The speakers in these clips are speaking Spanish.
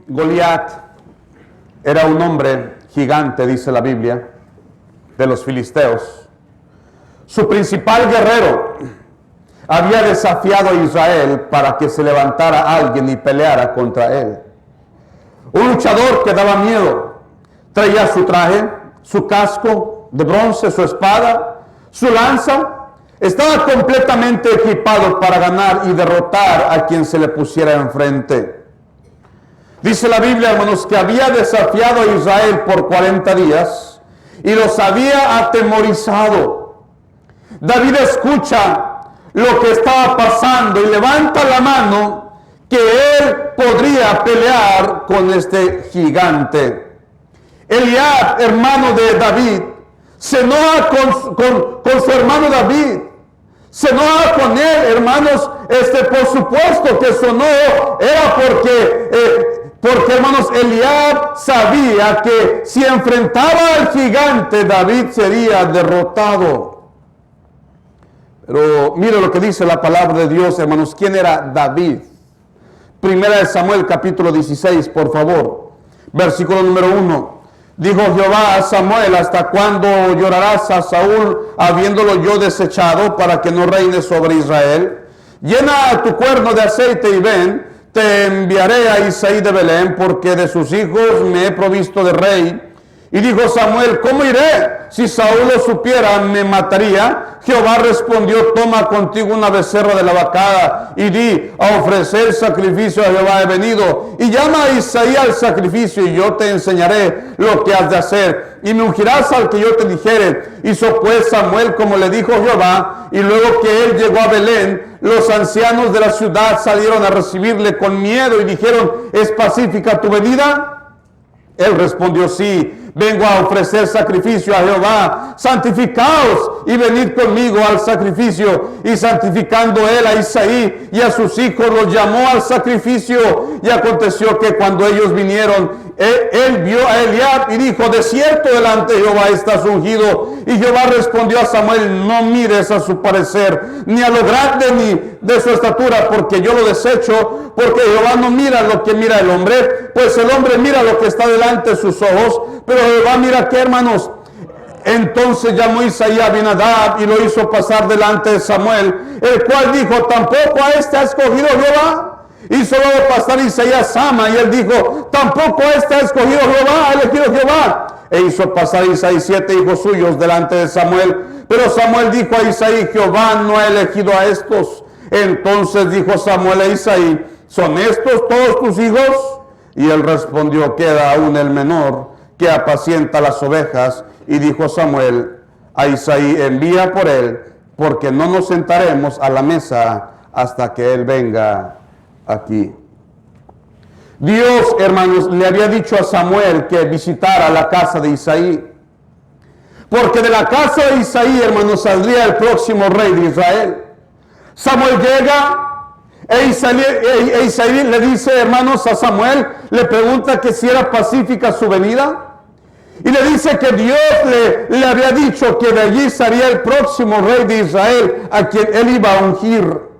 Goliat era un hombre gigante, dice la Biblia, de los filisteos. Su principal guerrero había desafiado a Israel para que se levantara alguien y peleara contra él. Un luchador que daba miedo. Traía su traje, su casco de bronce, su espada, su lanza. Estaba completamente equipado para ganar y derrotar a quien se le pusiera enfrente. Dice la Biblia, hermanos, que había desafiado a Israel por 40 días y los había atemorizado. David escucha lo que estaba pasando y levanta la mano que él podría pelear con este gigante. Eliab, hermano de David, se enoja con su hermano David. Se enoja con él, hermanos. Por supuesto que su enojo era porque, hermanos, Eliab sabía que si enfrentaba al gigante, David sería derrotado. Pero mire lo que dice la palabra de Dios, hermanos. ¿Quién era David? Primera de Samuel, capítulo 16, por favor. Versículo número 1. Dijo Jehová a Samuel: ¿hasta cuándo llorarás a Saúl, habiéndolo yo desechado, para que no reine sobre Israel? Llena tu cuerno de aceite y ven, te enviaré a Isaí de Belén, porque de sus hijos me he provisto de rey. Y dijo Samuel: ¿cómo iré? Si Saúl lo supiera, me mataría. Jehová respondió: toma contigo una becerra de la vacada y di: a ofrecer sacrificio a Jehová he venido. Y llama a Isaí al sacrificio, y yo te enseñaré lo que has de hacer. Y me ungirás al que yo te dijere. Hizo pues Samuel como le dijo Jehová. Y luego que él llegó a Belén, los ancianos de la ciudad salieron a recibirle con miedo y dijeron: ¿es pacífica tu venida? Él respondió: sí. Vengo a ofrecer sacrificio a Jehová. Santificaos y venid conmigo al sacrificio. Y santificando él a Isaí y a sus hijos, los llamó al sacrificio. Y aconteció que cuando ellos vinieron, él vio a Eliab y dijo: de cierto delante de Jehová estás ungido. Y Jehová respondió a Samuel: no mires a su parecer, ni a lo grande ni de su estatura, porque yo lo desecho. Porque Jehová no mira lo que mira el hombre, pues el hombre mira lo que está delante de sus ojos, pero Jehová mira qué, hermanos. Entonces llamó Isaí a Abinadab y lo hizo pasar delante de Samuel, el cual dijo: tampoco a este ha escogido Jehová. Hizo luego pasar Isaí a Sama, y él dijo: tampoco a este ha escogido Jehová, ha elegido Jehová. E hizo pasar Isaí 7 hijos suyos delante de Samuel. Pero Samuel dijo a Isaí: Jehová no ha elegido a estos. Entonces dijo Samuel a Isaí: ¿son estos todos tus hijos? Y él respondió: queda aún el menor, que apacienta las ovejas. Y dijo Samuel a Isaí: envía por él, porque no nos sentaremos a la mesa hasta que él venga aquí. Dios, hermanos, le había dicho a Samuel que visitara la casa de Isaí, porque de la casa de Isaí, hermanos, saldría el próximo rey de Israel. Samuel llega, e Isaí le dice, hermanos, a Samuel, le pregunta que si era pacífica su venida. Y le dice que Dios le había dicho que de allí sería el próximo rey de Israel, a quien él iba a ungir.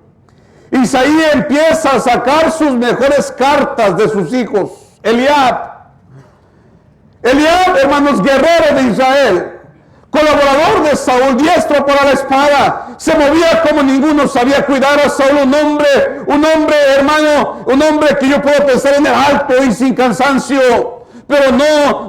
Isaí empieza a sacar sus mejores cartas de sus hijos. Eliab, hermanos, guerrero de Israel, colaborador de Saúl, diestro para la espada, se movía como ninguno, sabía cuidar a Saúl, un hombre, hermano, un hombre que yo puedo pensar en el alto y sin cansancio. Pero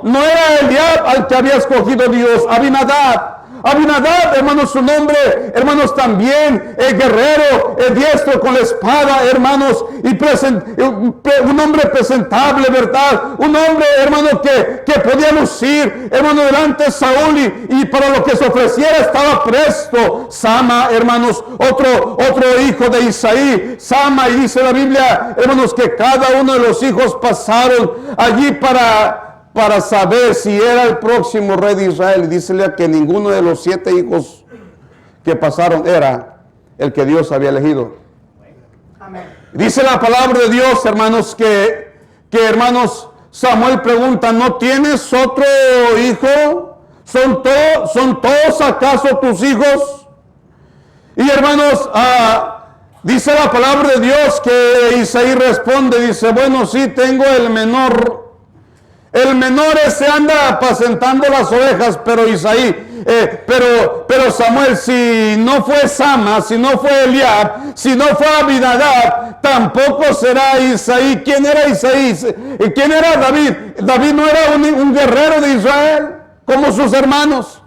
no era Eliab al que había escogido Dios. Abinadab, hermanos, su nombre, hermanos, también guerrero, diestro con la espada, hermanos, y un hombre presentable, ¿verdad? Un hombre, hermano, que podía lucir, hermano, delante de Saúl, y para lo que se ofreciera estaba presto. Sama, hermanos, otro hijo de Isaí, Sama, y dice la Biblia, hermanos, que cada uno de los hijos pasaron allí para saber si era el próximo rey de Israel. Y dícele que ninguno de los 7 hijos que pasaron era el que Dios había elegido. Amén. Dice la palabra de Dios, hermanos, que hermanos, Samuel pregunta: ¿no tienes otro hijo? ¿Son todos acaso tus hijos? Y hermanos, Dice la palabra de Dios que Isaí responde, dice, bueno, sí, tengo el menor. El menor ese anda apacentando las ovejas, pero Isaí, pero Samuel, si no fue Sama, si no fue Eliab, si no fue Abinadab, tampoco será Isaí. ¿Quién era Isaí? ¿Quién era David? David no era un guerrero de Israel como sus hermanos.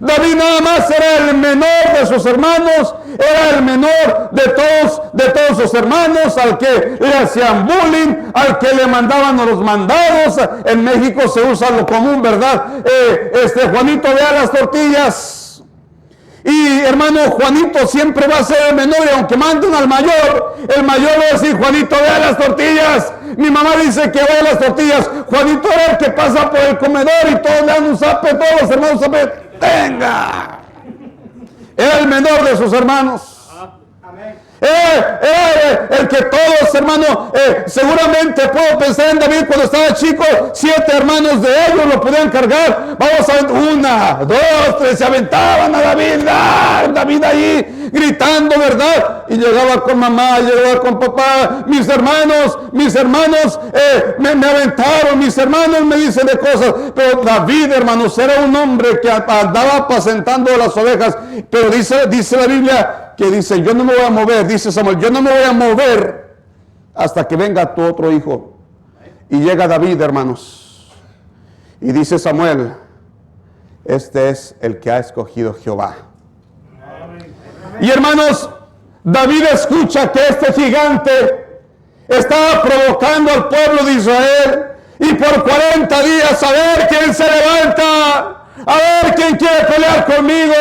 David nada más era el menor de sus hermanos, era el menor de todos sus hermanos, al que le hacían bullying, al que le mandaban a los mandados. En México se usa lo común, ¿verdad? Juanito, vea las tortillas. Y hermano, Juanito siempre va a ser el menor, y aunque manden al mayor, el mayor va a decir, Juanito, vea las tortillas. Mi mamá dice que vea las tortillas. Juanito era el que pasa por el comedor y todos le dan un zape, todos los hermanos zape. Tenga. Era el menor de sus hermanos. Era el que todos, hermanos, seguramente puedo pensar en David cuando estaba chico, 7 hermanos de ellos lo podían cargar. Vamos a ver, 1, 2, 3, se aventaban a David, David ahí gritando, ¿verdad? Y llegaba con mamá, llegaba con papá, mis hermanos me aventaron, mis hermanos me dicen de cosas. Pero David, hermanos, era un hombre que andaba apacentando las ovejas. Pero dice la Biblia, que dice, yo no me voy a mover, dice Samuel, yo no me voy a mover hasta que venga tu otro hijo. Y llega David, hermanos, y dice Samuel, este es el que ha escogido Jehová. Y hermanos, David escucha que este gigante estaba provocando al pueblo de Israel, y por 40 días a ver quién se levanta, a ver quién quiere pelear conmigo,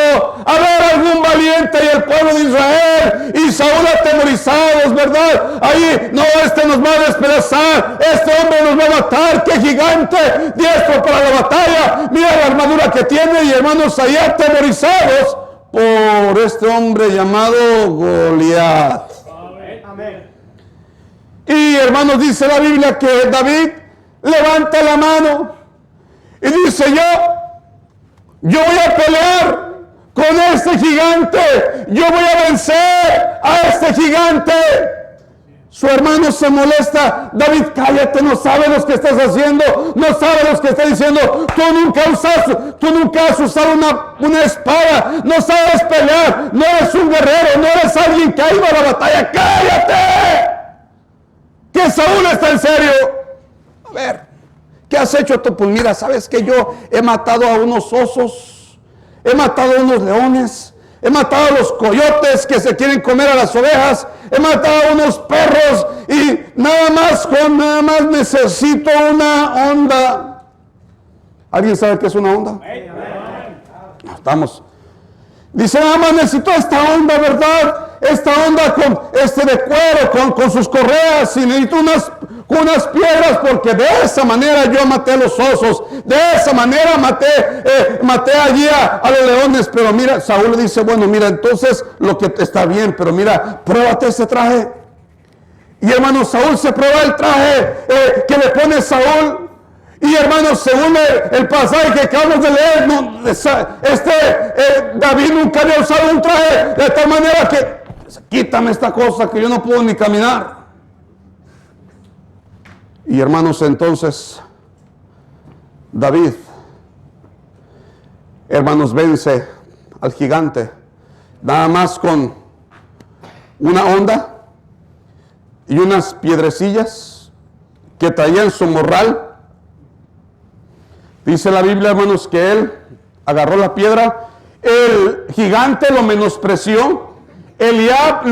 a ver algún valiente y el pueblo de Israel. Y Saúl atemorizados, ¿verdad? Ahí, no, este nos va a despedazar, este hombre nos va a matar, qué gigante, diestro para la batalla, mira la armadura que tiene. Y hermanos, ahí atemorizados por este hombre llamado Goliat. Amén. Y hermanos, dice la Biblia que David levanta la mano y dice, yo voy a pelear con este gigante, yo voy a vencer a este gigante. Su hermano se molesta, David, cállate, no sabes lo que estás haciendo, no sabes lo que estás diciendo, tú nunca has usado una espada, no sabes pelear, no eres un guerrero, no eres alguien que ha ido a la batalla, cállate, que Saúl está en serio. A ver, ¿qué has hecho tú? Pues mira, sabes que yo he matado a unos osos, he matado a unos leones, he matado a los coyotes que se quieren comer a las ovejas, he matado a unos perros, y nada más necesito una onda. ¿Alguien sabe qué es una onda? No, estamos. Dice, nada más necesito esta onda, ¿verdad? Esta onda de cuero, con sus correas, y necesito unas piedras, porque de esa manera yo maté a los osos, de esa manera maté allí a los leones. Pero mira, Saúl le dice, bueno, mira, entonces lo que está bien, pero mira, pruébate ese traje. Y hermano, Saúl se prueba el traje que le pone Saúl. Y hermanos, según el pasaje que acabamos de leer, David nunca había usado un traje de tal manera que, quítame esta cosa que yo no puedo ni caminar. Y hermanos, entonces David, hermanos, vence al gigante nada más con una onda y unas piedrecillas que traía en su morral. Dice la Biblia, hermanos, que él agarró la piedra, el gigante lo menospreció, Goliat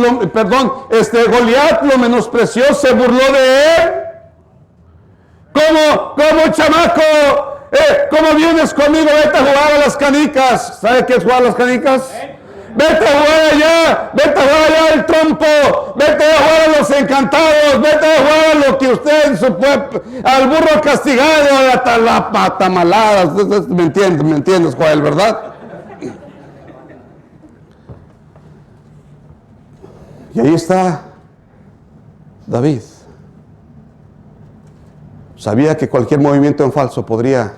lo menospreció, se burló de él. Como chamaco, ¿cómo vienes conmigo? Vete a jugar a las canicas. ¿Sabe qué es jugar a las canicas? Vete a jugar allá el trompo, vete a jugar a los encantados, vete a jugar a lo que usted en su pueblo, al burro castigado, a la tamalada. ¿Me entiendes, Joel, verdad? Y ahí está David. Sabía que cualquier movimiento en falso podría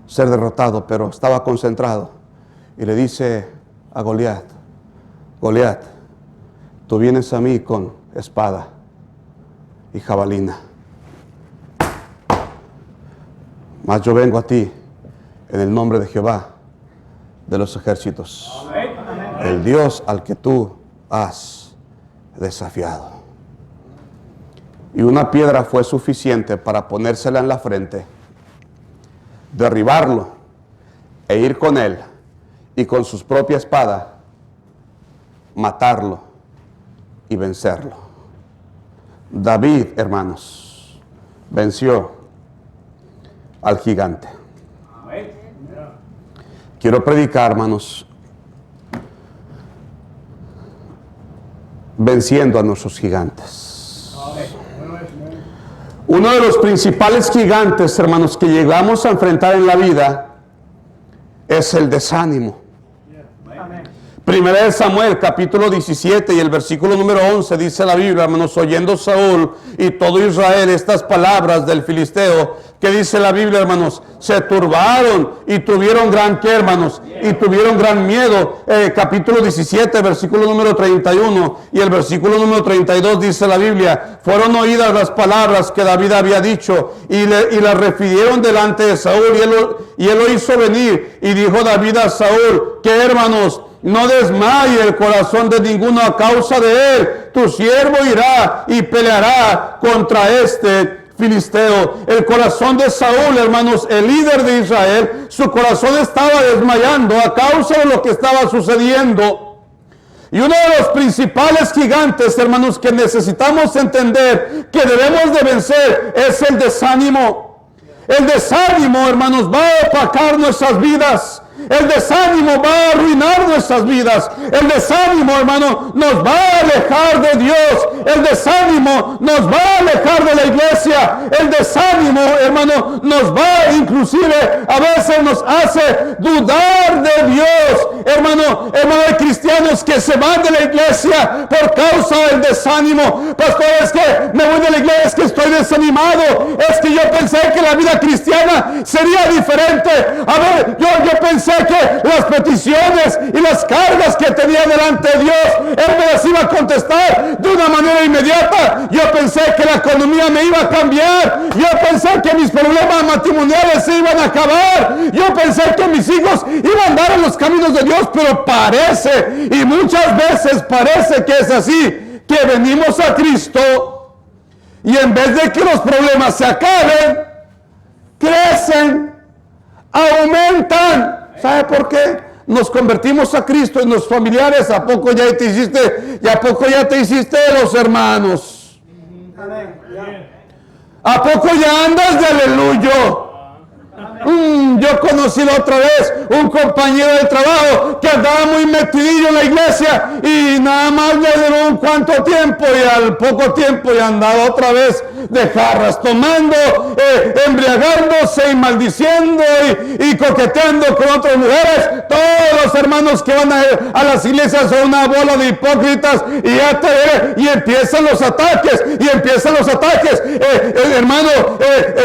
ser derrotado, pero estaba concentrado. Y le dice a Goliat, tú vienes a mí con espada y jabalina, mas yo vengo a ti en el nombre de Jehová de los ejércitos, el Dios al que tú has desafiado. Y una piedra fue suficiente para ponérsela en la frente, derribarlo e ir con él y con su propia espada matarlo y vencerlo. David, hermanos, venció al gigante. Quiero predicar, hermanos, venciendo a nuestros gigantes. Uno de los principales gigantes, hermanos, que llegamos a enfrentar en la vida es el desánimo. Primera de Samuel, capítulo 17 y el versículo número 11, dice la Biblia, hermanos, oyendo Saúl y todo Israel estas palabras del filisteo, que dice la Biblia, hermanos, se turbaron y tuvieron gran, ¿qué, hermanos? Y tuvieron gran miedo. Capítulo 17, versículo número 31 y el versículo número 32 dice la Biblia, fueron oídas las palabras que David había dicho y las refirieron delante de Saúl y él lo hizo venir y dijo David a Saúl, que hermanos, no desmaye el corazón de ninguno a causa de él. Tu siervo irá y peleará contra este filisteo. El corazón de Saúl, hermanos, el líder de Israel, su corazón estaba desmayando a causa de lo que estaba sucediendo. Y uno de los principales gigantes, hermanos, que necesitamos entender que debemos de vencer es el desánimo. El desánimo, hermanos, va a opacar nuestras vidas. El desánimo va a arruinar nuestras vidas. El desánimo, hermano, nos va a alejar de Dios. El desánimo nos va a alejar de la iglesia. El desánimo, hermano, nos va, inclusive, a veces nos hace dudar de Dios. Hermano, hay cristianos que se van de la iglesia por causa del desánimo. Pastor, es que me voy de la iglesia, es que estoy desanimado. Es que yo pensé que la vida cristiana sería diferente. A ver, yo pensé que las peticiones y las cargas que tenía delante de Dios, Él me las iba a contestar de una manera inmediata. Yo pensé que la economía me iba a cambiar. Yo pensé que mis problemas matrimoniales se iban a acabar. Yo pensé que mis hijos iban a andar en los caminos de Dios, pero parece, y muchas veces parece que es así, que venimos a Cristo y en vez de que los problemas se acaben, crecen, aumentan. ¿Sabe por qué? Nos convertimos a Cristo y los familiares, ¿a poco ya te hiciste? ¿Y a poco ya te hiciste de los hermanos? ¿A poco ya andas de aleluya? Yo conocí la otra vez un compañero de trabajo que andaba muy metidillo en la iglesia y nada más le duró un cuanto tiempo y al poco tiempo ya andaba otra vez de jarras, tomando, embriagándose y maldiciendo y coqueteando con otras mujeres. Todos los hermanos que van a las iglesias son una bola de hipócritas y empiezan los ataques hermano,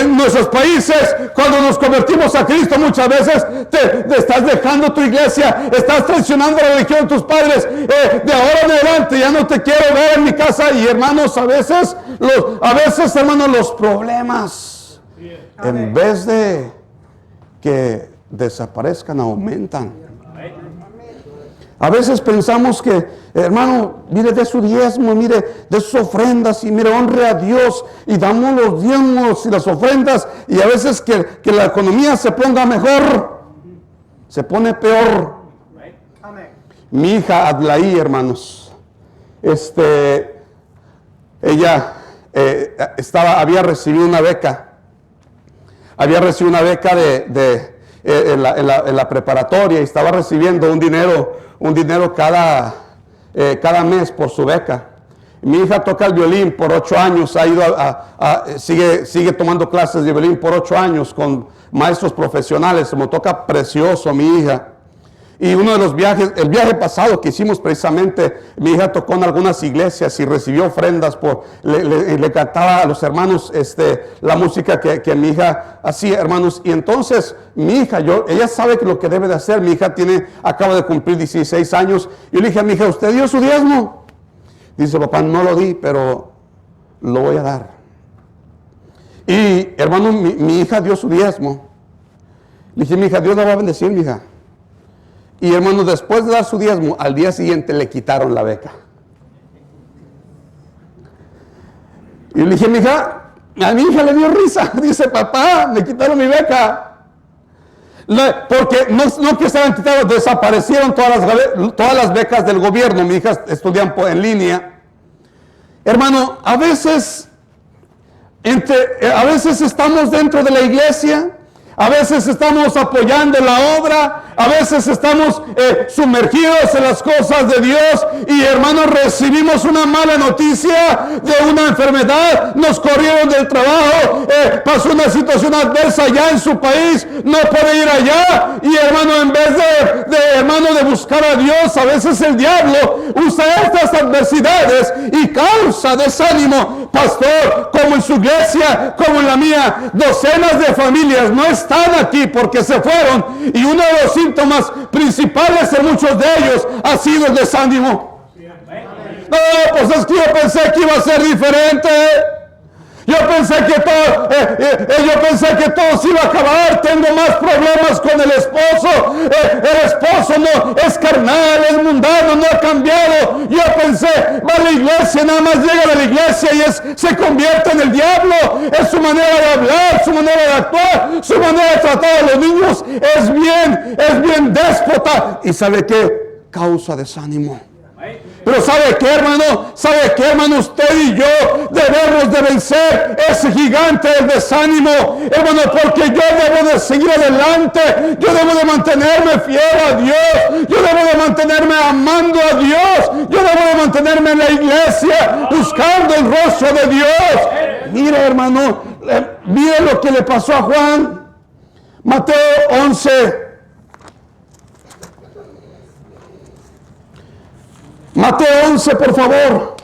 en nuestros países. Cuando nos convertimos a Cristo, muchas veces te estás dejando tu iglesia, estás traicionando la religión de tus padres. De ahora en adelante ya no te quiero ver en mi casa. Y hermanos, a veces hermanos, los problemas, en vez de que desaparezcan, aumentan. A veces pensamos que, hermano, mire de su diezmo, mire de sus ofrendas y mire, honre a Dios y damos los diezmos y las ofrendas, y a veces que la economía se ponga mejor, se pone peor. Mi hija Adlaí, hermanos, ella había recibido una beca. En la preparatoria y estaba recibiendo un dinero cada mes por su beca. Mi hija toca el violín por 8 años, ha ido sigue tomando clases de violín por 8 años con maestros profesionales. Se me toca precioso mi hija. Y uno de los viajes, el viaje pasado que hicimos precisamente, mi hija tocó en algunas iglesias y recibió ofrendas le cantaba a los hermanos la música que mi hija hacía, hermanos. Y entonces mi hija, ella sabe lo que debe de hacer. Mi hija acaba de cumplir 16 años. Yo le dije a mi hija, ¿usted dio su diezmo? Dice, papá, no lo di, pero lo voy a dar. Y hermano, mi hija dio su diezmo. Le dije, mi hija, Dios la va a bendecir, mi hija. Y hermano, después de dar su diezmo, al día siguiente le quitaron la beca. Y le dije, mi hija, a mi hija le dio risa. Dice, papá, me quitaron mi beca. Porque no que estaban quitados, desaparecieron todas las becas del gobierno. Mi hija estudia en línea. Hermano, a veces estamos dentro de la iglesia, a veces estamos apoyando la obra, a veces estamos sumergidos en las cosas de Dios y hermanos recibimos una mala noticia de una enfermedad, nos corrieron del trabajo, pasó una situación adversa allá en su país, no puede ir allá y hermano, en vez de buscar a Dios, a veces el diablo usa estas adversidades y causa desánimo. Pastor, como en su iglesia, como en la mía, docenas de familias no están aquí porque se fueron y uno de los síntomas principales en muchos de ellos ha sido el desánimo. No, pues es que yo pensé que iba a ser diferente. Yo pensé que todo se iba a acabar. Tengo más problemas con el esposo. El esposo no es carnal, es mundano, no ha cambiado. Yo pensé, va a la iglesia, nada más llega a la iglesia y se convierte en el diablo. Es su manera de hablar, su manera de actuar, su manera de tratar a los niños. Es bien déspota. ¿Y sabe qué? Causa desánimo. Pero ¿sabe qué, hermano? ¿Sabe qué, hermano? Usted y yo debemos de vencer ese gigante del desánimo, hermano, porque yo debo de seguir adelante. Yo debo de mantenerme fiel a Dios. Yo debo de mantenerme amando a Dios. Yo debo de mantenerme en la iglesia buscando el rostro de Dios. Mire, hermano, mire lo que le pasó a Juan. Mateo 11. Mateo 11, por favor.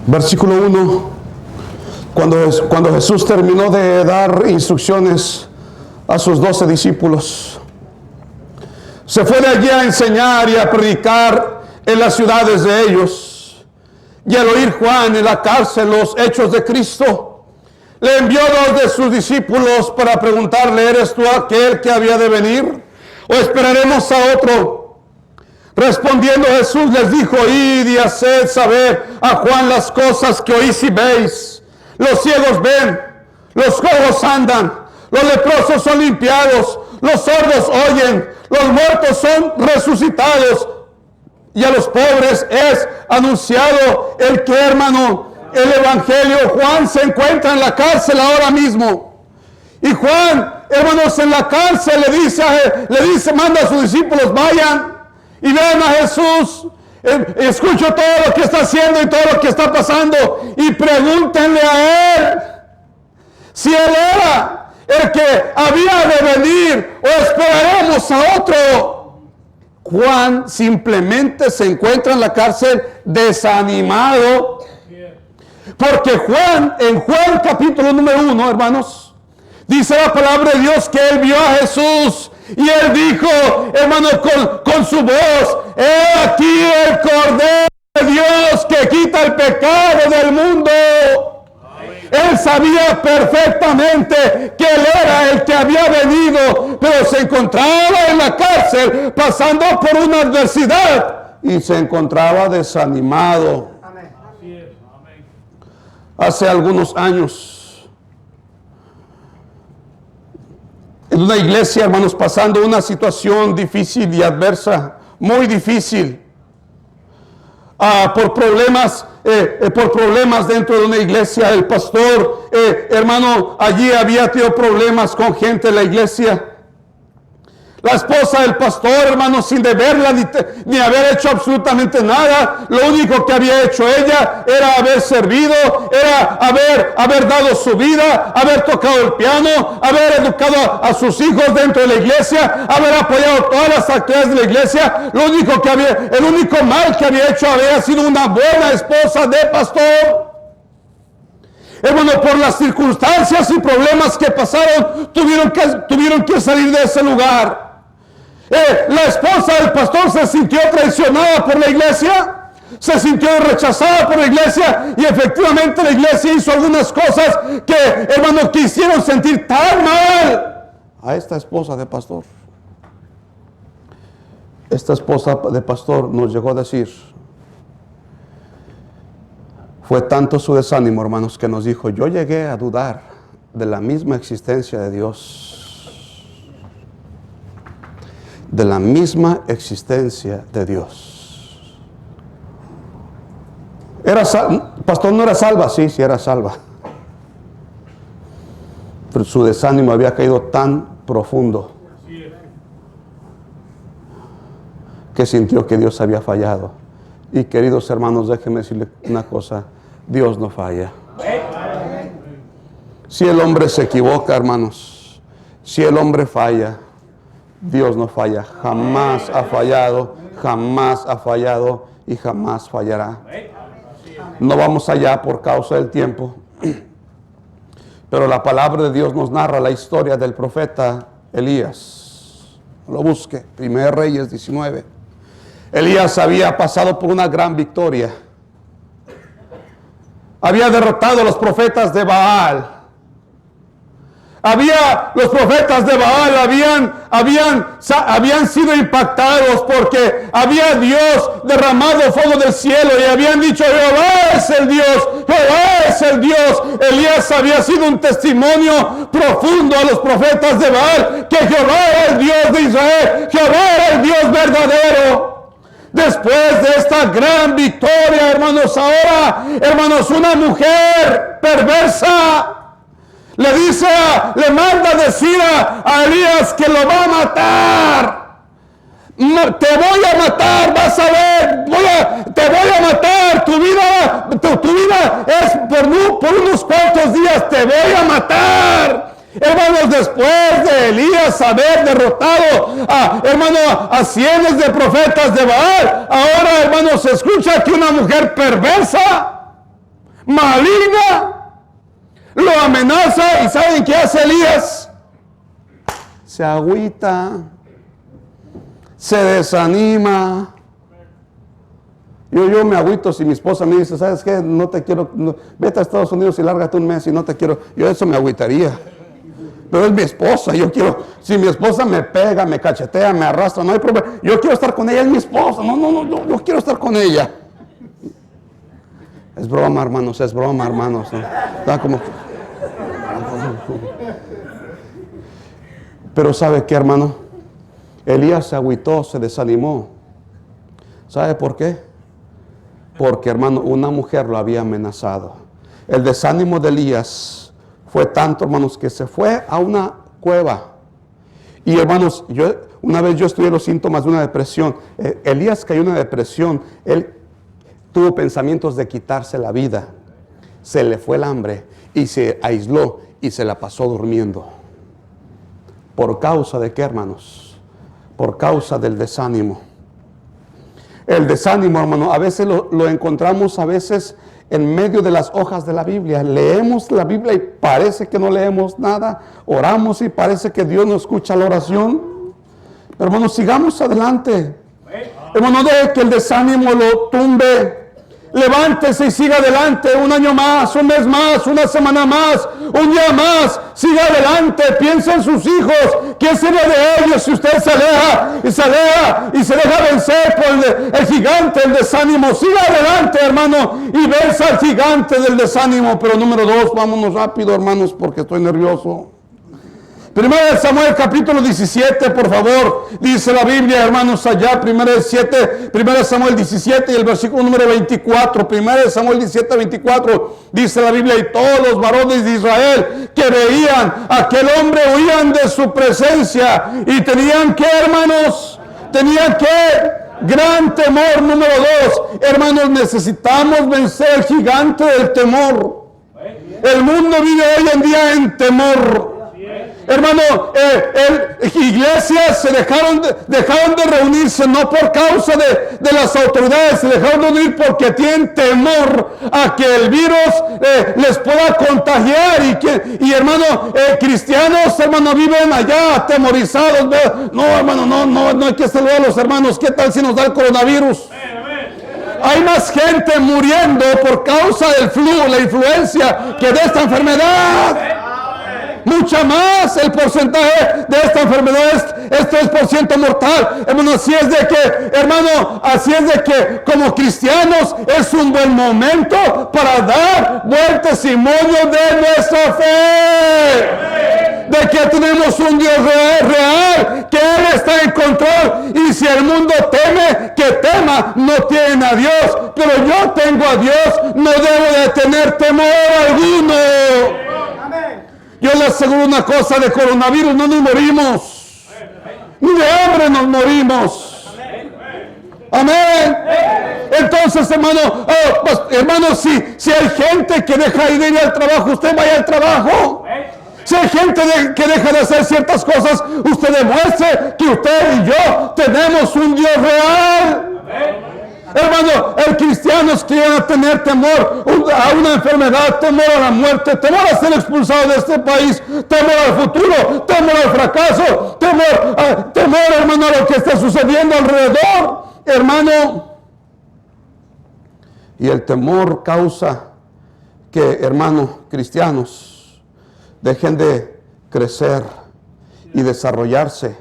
Versículo 1. Cuando Jesús terminó de dar instrucciones a sus 12 discípulos, se fue de allí a enseñar y a predicar en las ciudades de ellos. Y al oír Juan en la cárcel los hechos de Cristo, le envió 2 de sus discípulos para preguntarle, ¿eres tú aquel que había de venir? ¿O esperaremos a otro? Respondiendo Jesús les dijo, id y haced saber a Juan las cosas que oís y veis. Los ciegos ven, los cojos andan, los leprosos son limpiados, los sordos oyen, los muertos son resucitados. Y a los pobres es anunciado el que, hermano, el evangelio. Juan se encuentra en la cárcel ahora mismo. Y Juan, hermanos, en la cárcel le dice, manda a sus discípulos, vayan y vean a Jesús. Escucho todo lo que está haciendo y todo lo que está pasando. Y pregúntenle a él si él era el que había de venir o esperaremos a otro. Juan simplemente se encuentra en la cárcel desanimado. Porque Juan, en Juan capítulo número 1, hermanos, dice la palabra de Dios que él vio a Jesús y él dijo, hermano, con su voz, he aquí el Cordero de Dios que quita el pecado del mundo. Él sabía perfectamente que él era el que había venido, pero se encontraba en la cárcel pasando por una adversidad y se encontraba desanimado. Amén. Hace algunos años, en una iglesia, hermanos, pasando una situación difícil y adversa, muy difícil, por problemas dentro de una iglesia. El pastor, hermano, allí había tenido problemas con gente en la iglesia. La esposa del pastor, hermano, sin deberla ni haber hecho absolutamente nada, lo único que había hecho ella era haber servido, era haber dado su vida, haber tocado el piano, haber educado a sus hijos dentro de la iglesia, haber apoyado todas las actividades de la iglesia. El único mal que había hecho había sido una buena esposa de pastor. hermano, por las circunstancias y problemas que pasaron, tuvieron que salir de ese lugar. La esposa del pastor se sintió traicionada por la iglesia, se sintió rechazada por la iglesia, y efectivamente la iglesia hizo algunas cosas que, hermano, que hicieron sentir tan mal a esta esposa de pastor. Esta esposa de pastor nos llegó a decir, fue tanto su desánimo, hermanos, que nos dijo, yo llegué a dudar de la misma existencia de Dios. De la misma existencia de Dios. Pastor, ¿no era salva? Sí, sí era salva. Pero su desánimo había caído tan profundo que sintió que Dios había fallado. Y queridos hermanos, déjenme decirle una cosa, Dios no falla. Si el hombre se equivoca, hermanos, si el hombre falla, Dios no falla, jamás ha fallado y jamás fallará. No vamos allá por causa del tiempo, pero la palabra de Dios nos narra la historia del profeta Elías. Lo busque, 1 Reyes 19. Elías había pasado por una gran victoria. Había derrotado a los profetas de Baal. Los profetas de Baal habían sido impactados porque había Dios derramado fuego del cielo y habían dicho, Jehová es el Dios, Jehová es el Dios. Elías había sido un testimonio profundo a los profetas de Baal que Jehová era el Dios de Israel, Jehová era el Dios verdadero. Después de esta gran victoria, hermanos, ahora, hermanos, una mujer perversa le manda decir a Elías que lo va a matar. Te voy a matar, vas a ver, te voy a matar. Tu vida es por unos cuantos días, te voy a matar. Hermanos, después de Elías haber derrotado a cientos de profetas de Baal, ahora, hermanos, se escucha que una mujer perversa, maligna, lo amenaza. ¿Y saben qué hace Elías? Se agüita, se desanima. Yo me agüito si mi esposa me dice, ¿sabes qué? No te quiero, vete a Estados Unidos y lárgate un mes y no te quiero. Yo eso me agüitaría. Pero es mi esposa, si mi esposa me pega, me cachetea, me arrastra, no hay problema. Yo quiero estar con ella, es mi esposa. No quiero estar con ella. Es broma, hermanos, ¿no? Está como... Pero ¿sabe qué, hermano? Elías se agüitó, se desanimó. ¿Sabe por qué? Porque, hermano, una mujer lo había amenazado. El desánimo de Elías fue tanto, hermanos, que se fue a una cueva. Y, hermanos, una vez yo estudié los síntomas de una depresión. Elías cayó en una depresión. Él tuvo pensamientos de quitarse la vida. Se le fue el hambre y se aisló y se la pasó durmiendo. ¿Por causa de qué, hermanos? Por causa del desánimo. El desánimo, hermano, a veces lo encontramos en medio de las hojas de la Biblia. Leemos la Biblia y parece que no leemos nada. Oramos y parece que Dios no escucha la oración. Pero, hermano, sigamos adelante. Hermano, deje que el desánimo lo tumbe. Levántese y siga adelante. Un año más, un mes más, una semana más, un día más. Siga adelante. Piensa en sus hijos. ¿Quién sería de ellos si usted se aleja y se deja vencer por el gigante del desánimo? Siga adelante, hermano, y venza al gigante del desánimo. Pero número 2, vámonos rápido, hermanos, porque estoy nervioso. Primera de Samuel capítulo 17, por favor, dice la Biblia, hermanos, allá, Primera de Samuel 17 y el versículo número 24, Primera de Samuel 17, 24, dice la Biblia, y todos los varones de Israel que veían a aquel hombre huían de su presencia y tenían que, hermanos, gran temor. Número 2, hermanos, necesitamos vencer el gigante del temor. El mundo vive hoy en día en temor. Hermano, iglesias se dejaron de reunirse no por causa de las autoridades, se dejaron de unir porque tienen temor a que el virus les pueda contagiar. Y hermano, cristianos, hermano, viven allá atemorizados. No, hermano, no hay que saludar a los hermanos. ¿Qué tal si nos da el coronavirus? Hay más gente muriendo por causa del flu, la influencia, que de esta enfermedad. Mucha más el porcentaje de esta enfermedad es 3% mortal. Hermano, así es de que como cristianos es un buen momento para dar buen testimonio de nuestra fe. De que tenemos un Dios real, que Él está en control. Y si el mundo teme, que tema, no tiene a Dios. Pero yo tengo a Dios, no debo de tener temor alguno. Yo le aseguro una cosa, de coronavirus no nos morimos, ni de hambre nos morimos. Amén. Entonces, hermano, si hay gente que deja de ir al trabajo, usted vaya al trabajo. Si hay gente que deja de hacer ciertas cosas, usted demuestre que usted y yo tenemos un Dios real. Hermano, el cristiano quiere tener temor a una enfermedad, temor a la muerte, temor a ser expulsado de este país, temor al futuro, temor al fracaso, temor, hermano, a lo que está sucediendo alrededor, hermano. Y el temor causa que, hermano, cristianos dejen de crecer y desarrollarse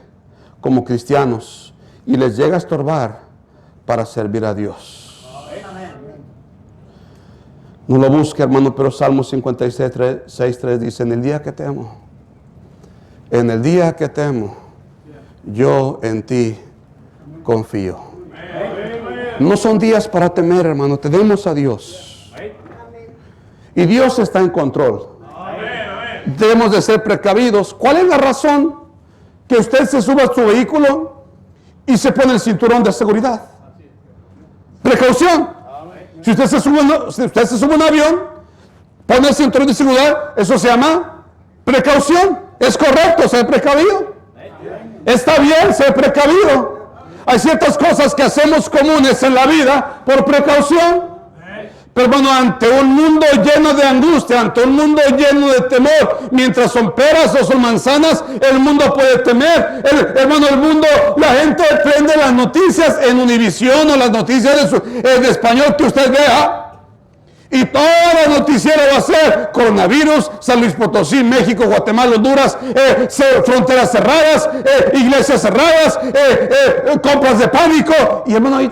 como cristianos y les llega a estorbar para servir a Dios. No lo busque, hermano, pero Salmo 56:3 dice: en el día que temo, yo en ti confío. No son días para temer, hermano, tenemos a Dios. Y Dios está en control. Debemos de ser precavidos. ¿Cuál es la razón que usted se suba a su vehículo y se pone el cinturón de seguridad? Precaución. Si usted se sube a un avión, pone el cinturón de seguridad, eso se llama precaución. Es correcto ser precavido. Está bien ser precavido. Hay ciertas cosas que hacemos comunes en la vida por precaución. Pero hermano, ante un mundo lleno de angustia, ante un mundo lleno de temor, mientras son peras o son manzanas, el mundo puede temer. La gente prende las noticias en Univisión o las noticias de español que usted vea. Y todo el noticiero va a ser coronavirus, San Luis Potosí, México, Guatemala, Honduras, fronteras cerradas, iglesias cerradas, compras de pánico. Y hermano, ahí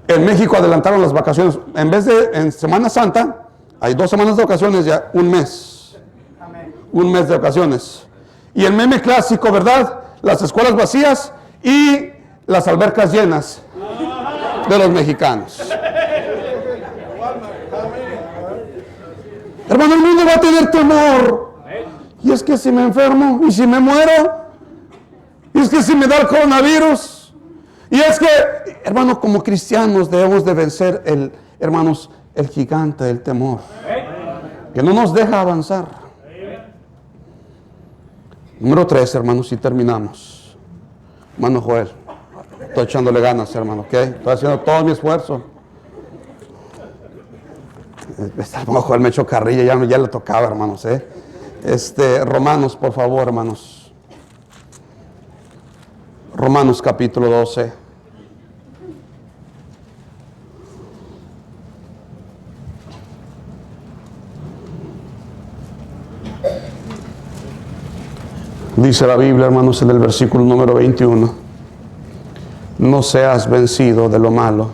en México adelantaron las vacaciones. En vez de en Semana Santa, hay 2 semanas de vacaciones, ya un mes. Un mes de vacaciones. Y el meme clásico, ¿verdad? Las escuelas vacías y las albercas llenas de los mexicanos. Hermano, el mundo va a tener temor. Y es que si me enfermo, y si me muero, y es que si me da el coronavirus. Y es que, hermano, como cristianos debemos de vencer el gigante del temor, que no nos deja avanzar. Número 3, hermanos, y terminamos. Hermano Joel, estoy echándole ganas, hermano, ¿ok? Estoy haciendo todo mi esfuerzo. Hermano Joel me echó carrilla, ya le tocaba, hermanos, Romanos, por favor, hermanos. Romanos capítulo 12. Dice la Biblia, hermanos, en el versículo número 21. No seas vencido de lo malo,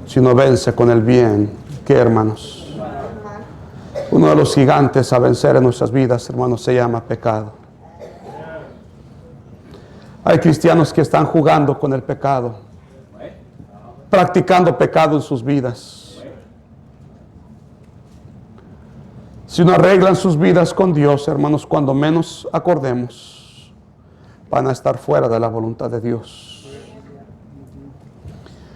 sino vence con el bien. ¿Qué, hermanos? Uno de los gigantes a vencer en nuestras vidas, hermanos, se llama pecado. Hay cristianos que están jugando con el pecado, practicando pecado en sus vidas. Si no arreglan sus vidas con Dios, hermanos, cuando menos acordemos, van a estar fuera de la voluntad de Dios.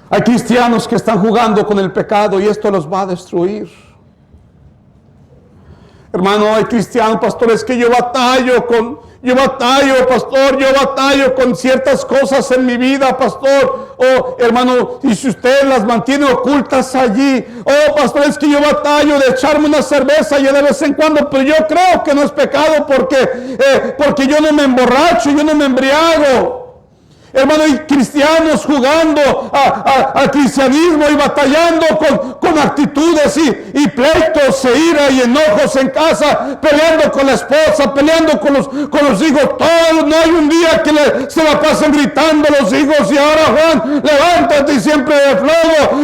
Hay cristianos que están jugando con el pecado y esto los va a destruir. Hermano, hay cristianos, pastores, que yo batallo, pastor, yo batallo con ciertas cosas en mi vida, pastor. Oh, hermano, y si usted las mantiene ocultas allí, oh, pastor, es que yo batallo de echarme una cerveza ya de vez en cuando, pero yo creo que no es pecado porque yo no me emborracho, yo no me embriago. Hermano, hay cristianos jugando al cristianismo y batallando con actitudes y pleitos e ira y enojos en casa, peleando con la esposa, peleando con los hijos. Todos, no hay un día que se la pasen gritando los hijos, y ahora Juan, levántate, y siempre de flojo,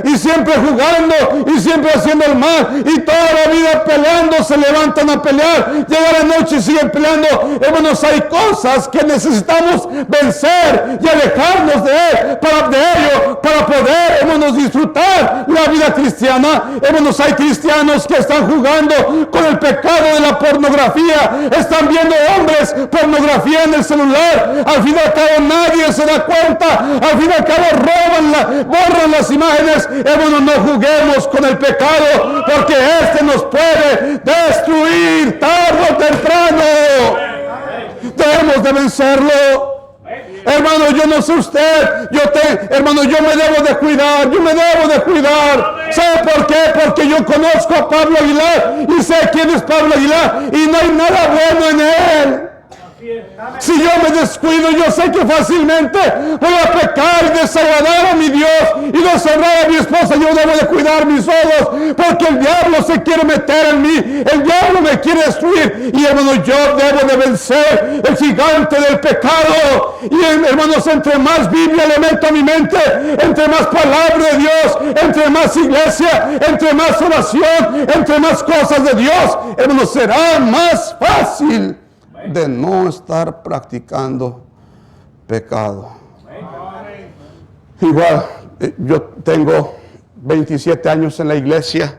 y siempre jugando, y siempre haciendo el mal, y toda la vida peleando, se levantan a pelear, llega la noche y siguen peleando. Hermanos, hay cosas que necesitamos vencer y alejarnos de ello para poder, hermanos, disfrutar la vida cristiana. Hermanos, hay cristianos que están jugando con el pecado de la pornografía, están viendo hombres pornografía en el celular, al fin y al cabo nadie se da cuenta, al fin y al cabo borran las imágenes. Hermanos, no juguemos con el pecado, porque este nos puede destruir tarde o temprano. Debemos de vencerlo. Hermano, yo no sé usted, hermano, yo me debo de cuidar, ¿Sabe por qué? Porque yo conozco a Pablo Aguilar y sé quién es Pablo Aguilar y no hay nada bueno en él. Si yo me descuido, yo sé que fácilmente voy a pecar y desagradar a mi Dios y deshonrar a mi esposa. Yo debo de cuidar mis ojos, porque el diablo se quiere meter en mí, el diablo me quiere destruir, y hermano, yo debo de vencer el gigante del pecado. Y hermanos, entre más Biblia le meto a mi mente, entre más palabra de Dios, entre más iglesia, entre más oración, entre más cosas de Dios, hermanos, será más fácil de no estar practicando pecado. Igual, yo tengo 27 años en la iglesia,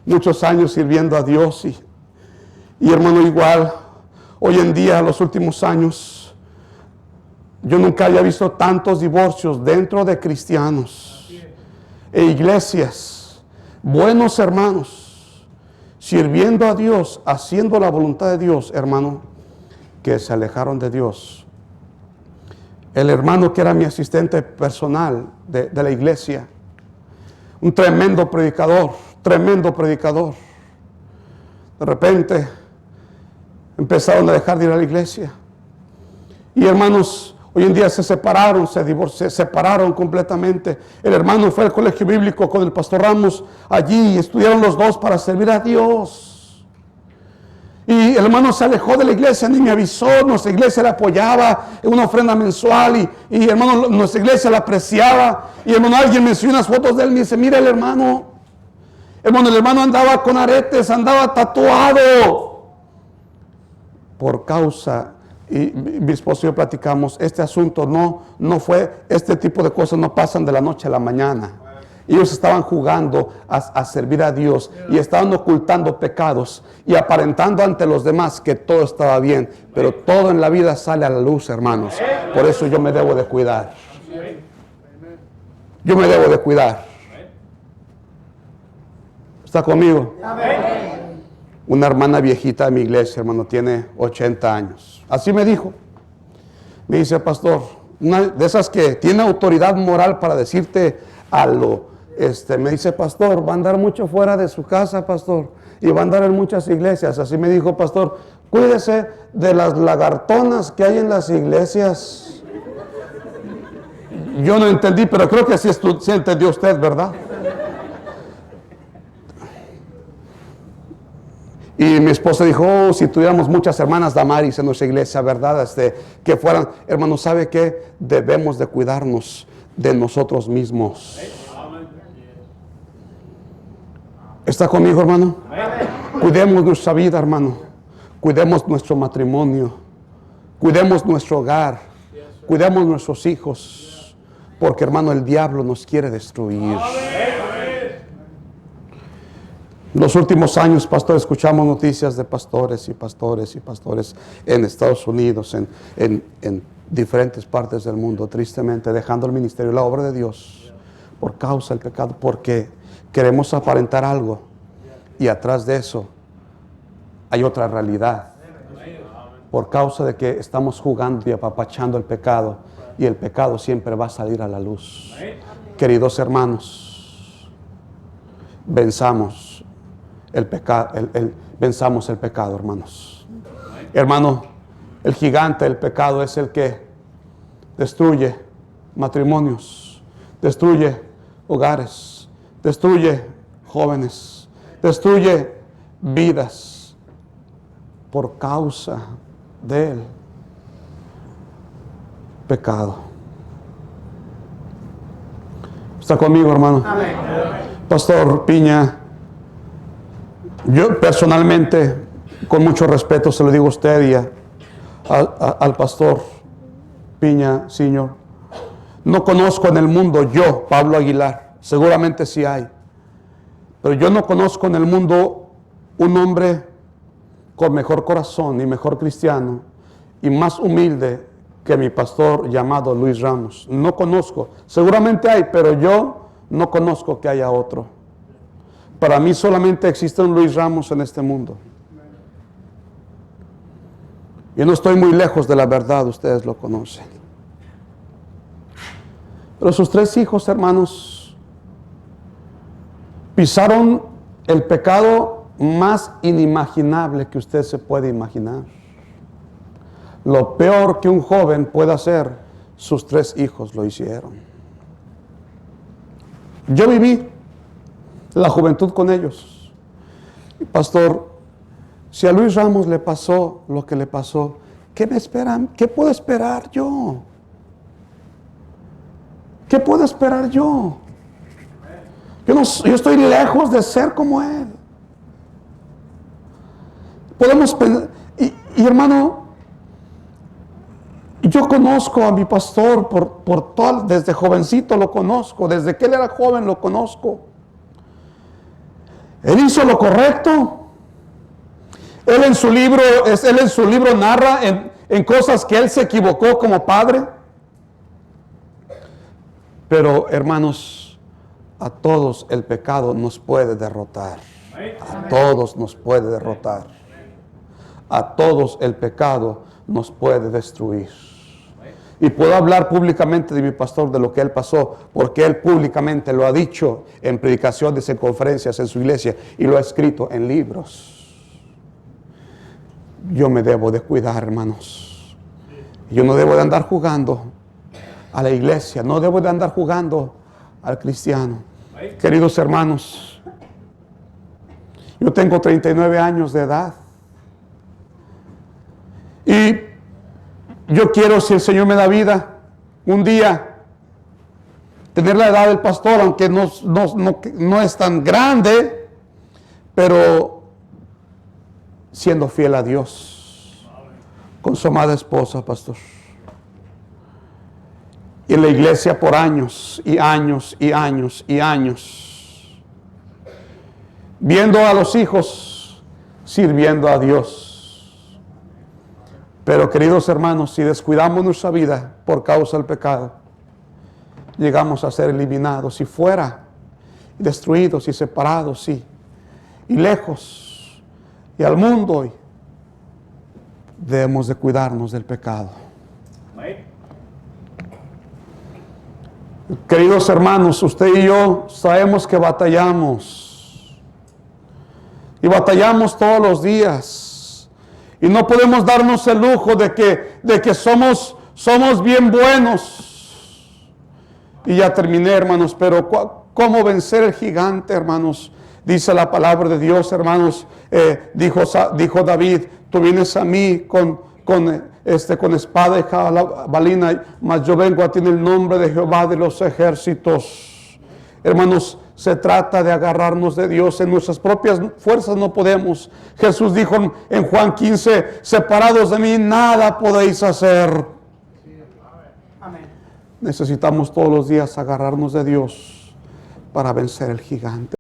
muchos años sirviendo a Dios, y hermano, igual, hoy en día, los últimos años, yo nunca había visto tantos divorcios dentro de cristianos e iglesias, buenos hermanos, sirviendo a Dios, haciendo la voluntad de Dios, hermano, que se alejaron de Dios. El hermano que era mi asistente personal de la iglesia, un tremendo predicador. De repente empezaron a dejar de ir a la iglesia. Y hermanos, hoy en día se separaron, se separaron completamente. El hermano fue al colegio bíblico con el pastor Ramos allí y estudiaron los dos para servir a Dios. Y el hermano se alejó de la iglesia, ni me avisó. Nuestra iglesia le apoyaba en una ofrenda mensual y hermano, nuestra iglesia la apreciaba. Y hermano, alguien me enseñó unas fotos de él y me dice, mira el hermano, el hermano andaba con aretes, andaba tatuado. Por causa, y mi esposo y yo platicamos, este asunto no fue, este tipo de cosas no pasan de la noche a la mañana. Ellos estaban jugando a servir a Dios y estaban ocultando pecados y aparentando ante los demás que todo estaba bien, pero todo en la vida sale a la luz, hermanos. Por eso yo me debo de cuidar. Yo me debo de cuidar. ¿Está conmigo? Una hermana viejita de mi iglesia, hermano, tiene 80 años. Así me dijo. Me dice, pastor, una de esas que tiene autoridad moral para decirte algo. Me dice, pastor, va a andar mucho fuera de su casa, pastor, y va a andar en muchas iglesias. Así me dijo, pastor, cuídese de las lagartonas que hay en las iglesias. Yo no entendí, pero creo que sí entendió usted, ¿verdad? Y mi esposa dijo, oh, si tuviéramos muchas hermanas Damaris en nuestra iglesia, ¿verdad? Que fueran, hermanos, ¿sabe qué? Debemos de cuidarnos de nosotros mismos. ¿Está conmigo, hermano? Cuidemos nuestra vida, hermano. Cuidemos nuestro matrimonio. Cuidemos nuestro hogar. Cuidemos nuestros hijos. Porque, hermano, el diablo nos quiere destruir. Los últimos años, pastor, escuchamos noticias de pastores en Estados Unidos, en diferentes partes del mundo, tristemente, dejando el ministerio, la obra de Dios, por causa del pecado, porque queremos aparentar algo y atrás de eso hay otra realidad. Por causa de que estamos jugando y apapachando el pecado, y el pecado siempre va a salir a la luz. Queridos hermanos, venzamos el pecado, venzamos el pecado, hermanos. Hermano, el gigante del pecado es el que destruye matrimonios, destruye hogares, destruye jóvenes, destruye vidas por causa del pecado. ¿Está conmigo, hermano? Amén. Pastor Piña, yo personalmente, con mucho respeto, se lo digo a usted y al pastor Piña, Señor, no conozco en el mundo, yo, Pablo Aguilar, seguramente sí hay, pero yo no conozco en el mundo un hombre con mejor corazón y mejor cristiano y más humilde que mi pastor llamado Luis Ramos. No conozco, seguramente hay, pero yo no conozco que haya otro. Para mí solamente existe un Luis Ramos en este mundo. Y no estoy muy lejos de la verdad, ustedes lo conocen. Pero sus 3 hijos, hermanos, pisaron el pecado más inimaginable que usted se puede imaginar. Lo peor que un joven puede hacer, sus 3 hijos lo hicieron. Yo viví la juventud con ellos. Y pastor, si a Luis Ramos le pasó lo que le pasó, ¿qué me esperan? ¿Qué puedo esperar yo? ¿Qué puedo esperar yo? Yo estoy lejos de ser como él. Podemos pensar, y hermano, yo conozco a mi pastor por todo, desde jovencito lo conozco, desde que él era joven lo conozco. Él hizo lo correcto. Él en su libro narra en cosas que él se equivocó como padre. Pero hermanos, a todos el pecado nos puede derrotar. A todos nos puede derrotar. A todos el pecado nos puede destruir. Y puedo hablar públicamente de mi pastor, de lo que él pasó, porque él públicamente lo ha dicho en predicaciones, en conferencias, en su iglesia, y lo ha escrito en libros. Yo me debo de cuidar, hermanos. Yo no debo de andar jugando a la iglesia, no debo de andar jugando al cristiano. Queridos hermanos, yo tengo 39 años de edad. Y yo quiero, si el Señor me da vida, un día tener la edad del pastor, aunque no es tan grande, pero siendo fiel a Dios, con su amada esposa, pastor. Y en la iglesia por años y años y años y años, viendo a los hijos sirviendo a Dios. Pero queridos hermanos, si descuidamos nuestra vida por causa del pecado, llegamos a ser eliminados y fuera, y destruidos y separados, y lejos, y al mundo. Y debemos de cuidarnos del pecado. Queridos hermanos, usted y yo sabemos que batallamos. Y batallamos todos los días. Y no podemos darnos el lujo de que somos bien buenos. Y ya terminé, hermanos, pero ¿cómo vencer el gigante, hermanos? Dice la palabra de Dios, hermanos, dijo David, tú vienes a mí con espada y jabalina, mas yo vengo a ti en el nombre de Jehová de los ejércitos. Hermanos, se trata de agarrarnos de Dios. En nuestras propias fuerzas no podemos. Jesús dijo en Juan 15, separados de mí nada podéis hacer. Amén. Necesitamos todos los días agarrarnos de Dios para vencer el gigante.